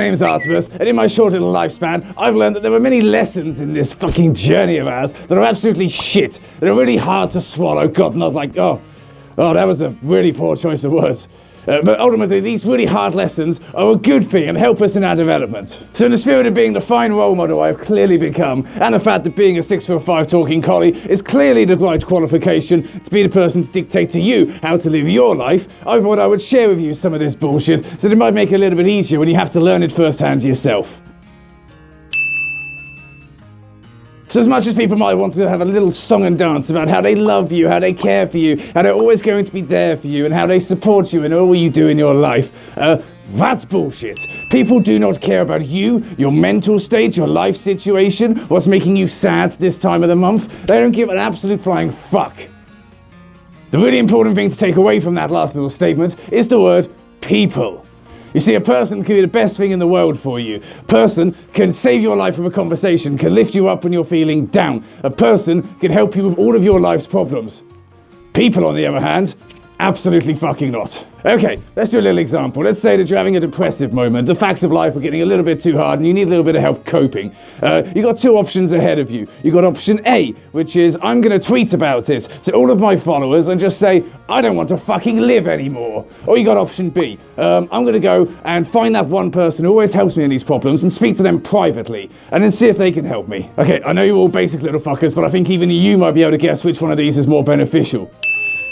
name's Artemis, and in my short little lifespan, I've learned that there are many lessons in this fucking journey of ours that are absolutely shit, that are really hard to swallow. God, not like, oh, that was a really poor choice of words. But ultimately, these really hard lessons are a good thing and help us in our development. So in the spirit of being the fine role model I've clearly become, and the fact that being a 6'5" talking collie is clearly the right qualification to be the person to dictate to you how to live your life, I thought I would share with you some of this bullshit so that it might make it a little bit easier when you have to learn it firsthand yourself. So as much as people might want to have a little song and dance about how they love you, how they care for you, how they're always going to be there for you, and how they support you in all you do in your life, that's bullshit. People do not care about you, your mental state, your life situation, what's making you sad this time of the month. They don't give an absolute flying fuck. The really important thing to take away from that last little statement is the word people. You see, a person can be the best thing in the world for you. A person can save your life with a conversation, can lift you up when you're feeling down. A person can help you with all of your life's problems. People, on the other hand, absolutely fucking not. Okay, let's do a little example. Let's say that you're having a depressive moment. The facts of life are getting a little bit too hard and you need a little bit of help coping. You've got two options ahead of you. You've got option A, which is I'm going to tweet about it to all of my followers and just say, I don't want to fucking live anymore. Or you got option B, I'm going to go and find that one person who always helps me in these problems and speak to them privately and then see if they can help me. Okay, I know you're all basic little fuckers, but I think even you might be able to guess which one of these is more beneficial.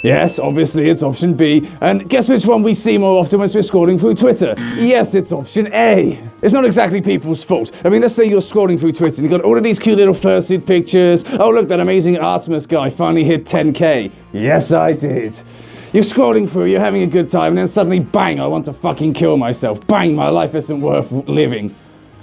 Yes, obviously it's option B. And guess which one we see more often when we're scrolling through Twitter? Yes, it's option A. It's not exactly people's fault. I mean, let's say you're scrolling through Twitter and you've got all of these cute little fursuit pictures. Oh, look, that amazing Artemis guy finally hit 10K. Yes, I did. You're scrolling through, you're having a good time, and then suddenly, bang, I want to fucking kill myself. Bang, my life isn't worth living.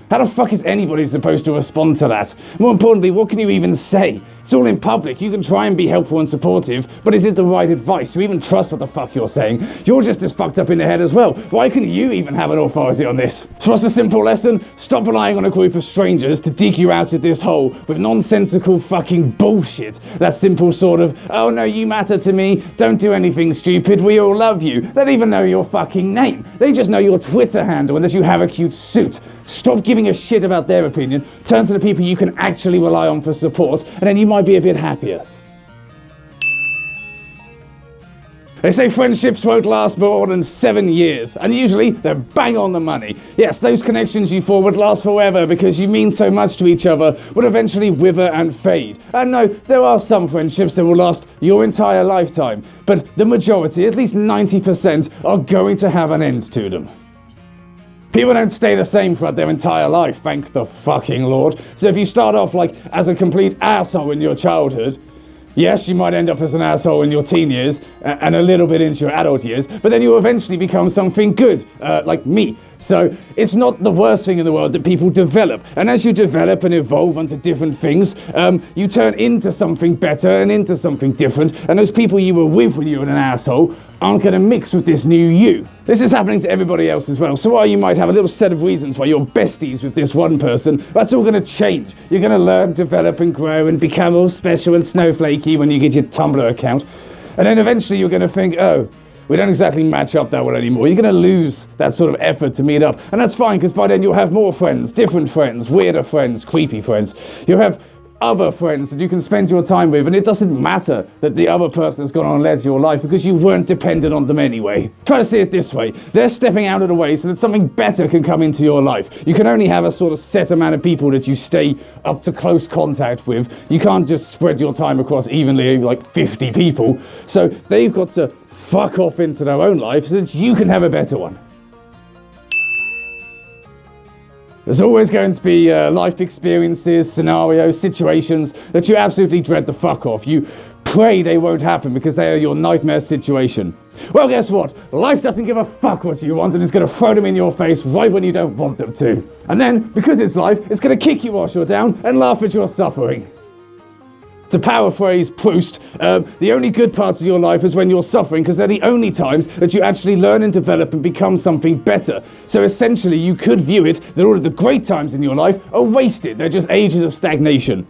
How the fuck is anybody supposed to respond to that? More importantly, what can you even say? It's all in public. You can try and be helpful and supportive, but is it the right advice? Do you even trust what the fuck you're saying? You're just as fucked up in the head as well. Why couldn't you even have an authority on this? So what's the simple lesson? Stop relying on a group of strangers to dig you out of this hole with nonsensical fucking bullshit. That simple sort of, oh no, you matter to me, don't do anything stupid, we all love you. They don't even know your fucking name. They just know your Twitter handle and that you have a cute suit. Stop giving a shit about their opinion, turn to the people you can actually rely on for support, and then you might be a bit happier. They say friendships won't last more than 7 years, and usually they're bang on the money. Yes, those connections you form would last forever because you mean so much to each other, would eventually wither and fade. And no, there are some friendships that will last your entire lifetime, but the majority, at least 90%, are going to have an end to them. People don't stay the same throughout their entire life, thank the fucking Lord. So if you start off like as a complete asshole in your childhood, yes, you might end up as an asshole in your teen years and a little bit into your adult years, but then you eventually become something good, like me. So it's not the worst thing in the world that people develop. And as you develop and evolve onto different things, you turn into something better and into something different. And those people you were with when you were an asshole aren't going to mix with this new you. This is happening to everybody else as well. So while you might have a little set of reasons why you're besties with this one person, that's all going to change. You're going to learn, develop and grow and become all special and snowflakey when you get your Tumblr account. And then eventually you're going to think, oh, we don't exactly match up that well anymore. You're going to lose that sort of effort to meet up. And that's fine, because by then you'll have more friends, different friends, weirder friends, creepy friends. You'll have other friends that you can spend your time with, and it doesn't matter that the other person's gone on and led your life because you weren't dependent on them anyway. Try to see it this way. They're stepping out of the way so that something better can come into your life. You can only have a sort of set amount of people that you stay up to close contact with. You can't just spread your time across evenly like 50 people. So they've got to fuck off into their own life so that you can have a better one. There's always going to be life experiences, scenarios, situations that you absolutely dread the fuck off. You pray they won't happen because they are your nightmare situation. Well, guess what? Life doesn't give a fuck what you want and it's going to throw them in your face right when you don't want them to. And then, because it's life, it's going to kick you whilst you're down and laugh at your suffering. To paraphrase Proust, the only good parts of your life is when you're suffering because they're the only times that you actually learn and develop and become something better. So essentially you could view it that all of the great times in your life are wasted. They're just ages of stagnation.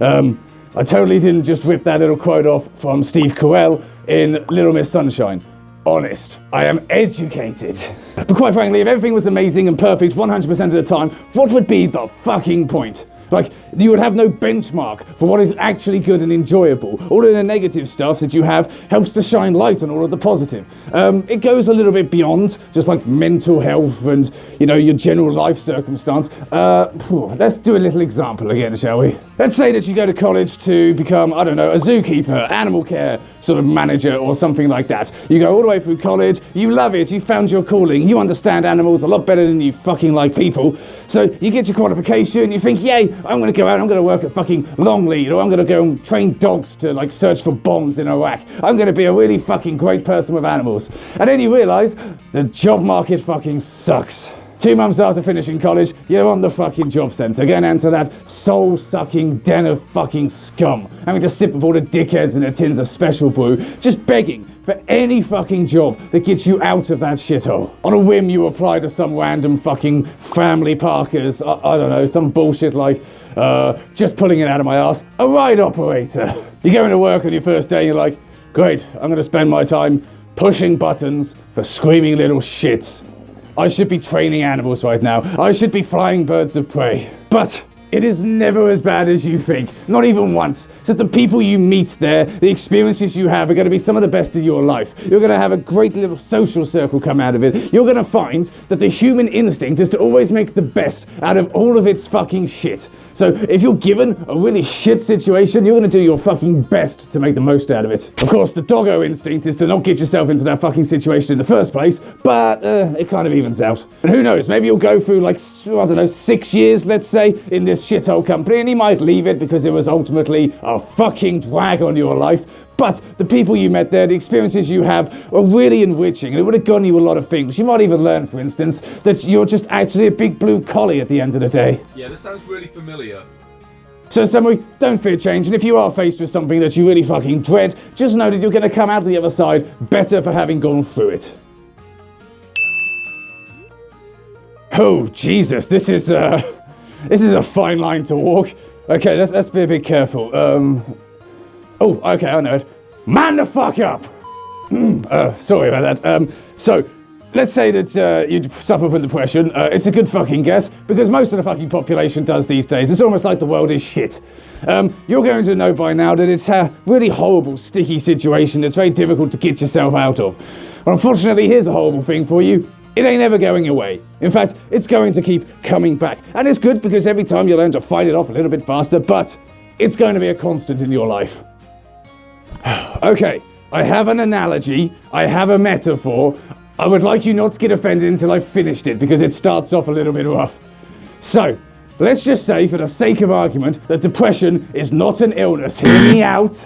I totally didn't just rip that little quote off from Steve Carell in Little Miss Sunshine. honest. I am educated. But quite frankly, if everything was amazing and perfect 100% of the time, what would be the fucking point? Like, you would have no benchmark for what is actually good and enjoyable. All of the negative stuff that you have helps to shine light on all of the positive. It goes a little bit beyond just like mental health and, you know, your general life circumstance. Let's do a little example again, shall we? Let's say that you go to college to become, I don't know, a zookeeper, animal care sort of manager or something like that. You go all the way through college, you love it, you found your calling, you understand animals a lot better than you fucking like people. So you get your qualification, you think, yay, I'm going to go out, I'm going to work at fucking Longlead, or I'm going to go and train dogs to like search for bombs in Iraq. I'm going to be a really fucking great person with animals. And then you realise the job market fucking sucks. 2 months after finishing college, you're on the fucking job centre, going into that soul-sucking den of fucking scum, having to sit with all the dickheads and the tins of special brew, just begging for any fucking job that gets you out of that shithole. On a whim, you apply to some random fucking family parkers, I don't know, some bullshit like, just pulling it out of my arse, a ride operator. You go into work on your first day and you're like, great, I'm going to spend my time pushing buttons for screaming little shits. I should be training animals right now. I should be flying birds of prey. But it is never as bad as you think. Not even once. So the people you meet there, the experiences you have are going to be some of the best of your life. You're going to have a great little social circle come out of it. You're going to find that the human instinct is to always make the best out of all of its fucking shit. So if you're given a really shit situation, you're going to do your fucking best to make the most out of it. Of course, the doggo instinct is to not get yourself into that fucking situation in the first place, but it kind of evens out. And who knows, maybe you'll go through like, I don't know, 6 years, let's say, in this shithole company, and you might leave it because it was ultimately a fucking drag on your life. But the people you met there, the experiences you have are really enriching, and it would have gotten you a lot of things. You might even learn, for instance, that you're just actually a big blue collie at the end of the day. Yeah, this sounds really familiar. So in summary, don't fear change, and if you are faced with something that you really fucking dread, just know that you're going to come out the other side better for having gone through it. Oh, Jesus, this is a fine line to walk. Okay, let's be a bit careful. Oh, okay, I know it. Man the fuck up! Sorry about that. So, let's say that you suffer from depression. It's a good fucking guess, because most of the fucking population does these days. It's almost like the world is shit. You're going to know by now that it's a really horrible, sticky situation that's very difficult to get yourself out of. Well, unfortunately, here's a horrible thing for you. It ain't ever going away. In fact, it's going to keep coming back. And it's good because every time you learn to fight it off a little bit faster, but it's going to be a constant in your life. Okay, I have an analogy, I have a metaphor. I would like you not to get offended until I've finished it, because it starts off a little bit rough. So, let's just say, for the sake of argument, that depression is not an illness. Hear me out.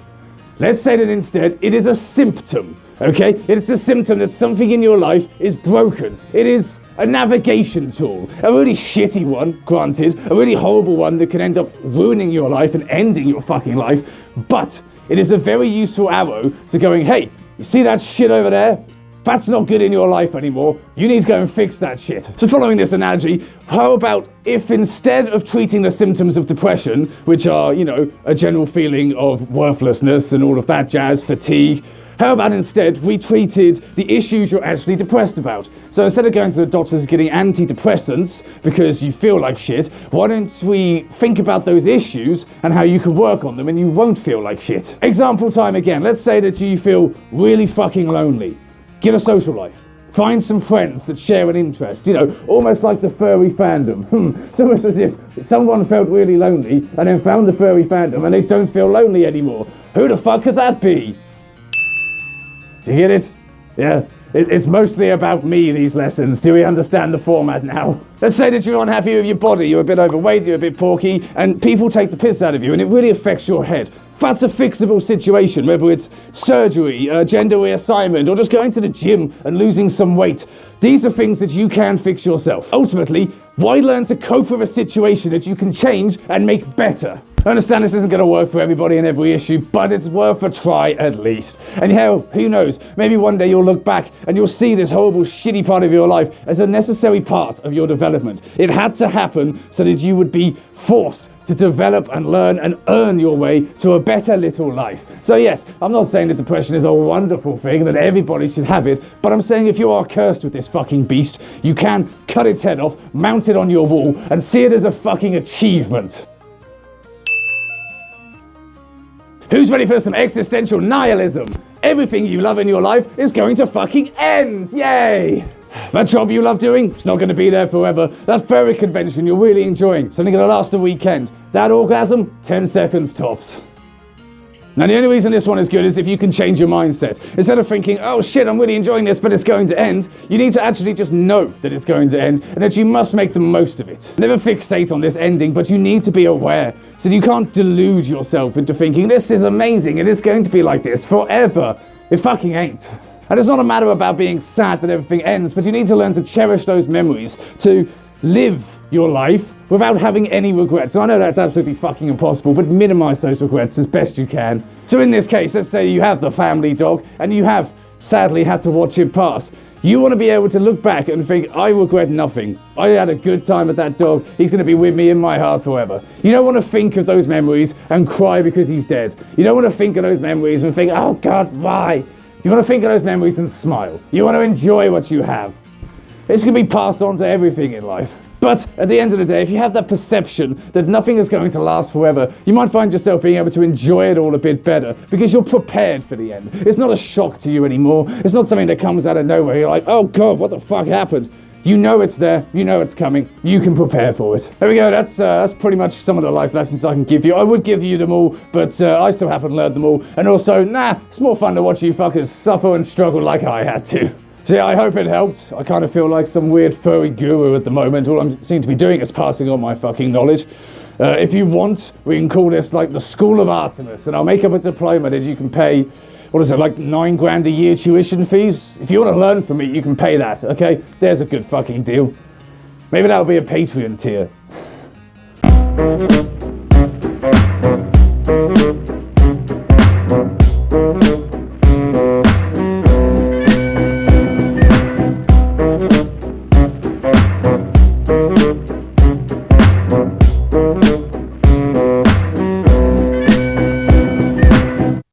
Let's say that instead, it is a symptom, okay? It's a symptom that something in your life is broken. It is a navigation tool. A really shitty one, granted. A really horrible one that can end up ruining your life and ending your fucking life. But it is a very useful arrow to going, hey, you see that shit over there? That's not good in your life anymore. You need to go and fix that shit. So following this analogy, how about if instead of treating the symptoms of depression, which are, you know, a general feeling of worthlessness and all of that jazz, fatigue, how about instead we treated the issues you're actually depressed about? So instead of going to the doctors getting antidepressants because you feel like shit, why don't we think about those issues and how you can work on them and you won't feel like shit? Example time again. Let's say that you feel really fucking lonely. Get a social life. Find some friends that share an interest, you know, almost like the furry fandom. It's almost as if someone felt really lonely and then found the furry fandom and they don't feel lonely anymore. Who the fuck could that be? Do you get it? Yeah, it's mostly about me, these lessons. Do we understand the format now? Let's say that you're unhappy with your body, you're a bit overweight, you're a bit porky, and people take the piss out of you, and it really affects your head. That's a fixable situation, whether it's surgery, gender reassignment, or just going to the gym and losing some weight. These are things that you can fix yourself. Ultimately, why learn to cope with a situation that you can change and make better? I understand this isn't going to work for everybody in every issue, but it's worth a try at least. And hell, who knows, maybe one day you'll look back and you'll see this horrible, shitty part of your life as a necessary part of your development. It had to happen so that you would be forced to develop and learn and earn your way to a better little life. So yes, I'm not saying that depression is a wonderful thing, that everybody should have it, but I'm saying if you are cursed with this fucking beast, you can cut its head off, mount it on your wall, and see it as a fucking achievement. Who's ready for some existential nihilism? Everything you love in your life is going to fucking end! Yay! That job you love doing, it's not going to be there forever. That furry convention you're really enjoying, it's only going to last a weekend. That orgasm, 10 seconds tops. Now the only reason this one is good is if you can change your mindset. Instead of thinking, oh shit, I'm really enjoying this, but it's going to end, you need to actually just know that it's going to end and that you must make the most of it. Never fixate on this ending, but you need to be aware. So you can't delude yourself into thinking, this is amazing and it's going to be like this forever. It fucking ain't. And it's not a matter about being sad that everything ends, but you need to learn to cherish those memories, to live your life without having any regrets. So I know that's absolutely fucking impossible, but minimize those regrets as best you can. So in this case, let's say you have the family dog and you have sadly had to watch it pass. You want to be able to look back and think, I regret nothing. I had a good time with that dog. He's going to be with me in my heart forever. You don't want to think of those memories and cry because he's dead. You don't want to think of those memories and think, oh God, why? You want to think of those memories and smile. You want to enjoy what you have. It's going to be passed on to everything in life. But at the end of the day, if you have that perception that nothing is going to last forever, you might find yourself being able to enjoy it all a bit better because you're prepared for the end. It's not a shock to you anymore. It's not something that comes out of nowhere. You're like, oh God, what the fuck happened? You know it's there. You know it's coming. You can prepare for it. There we go. That's pretty much some of the life lessons I can give you. I would give you them all, but I still haven't learned them all. And also, it's more fun to watch you fuckers suffer and struggle like I had to. So yeah, I hope it helped. I kind of feel like some weird furry guru at the moment. All I seem to be doing is passing on my fucking knowledge. If you want, we can call this like the School of Artemis, and I'll make up a diploma that you can pay, what is it, like $9,000 a year tuition fees? If you want to learn from me, you can pay that, okay? There's a good fucking deal. Maybe that'll be a Patreon tier.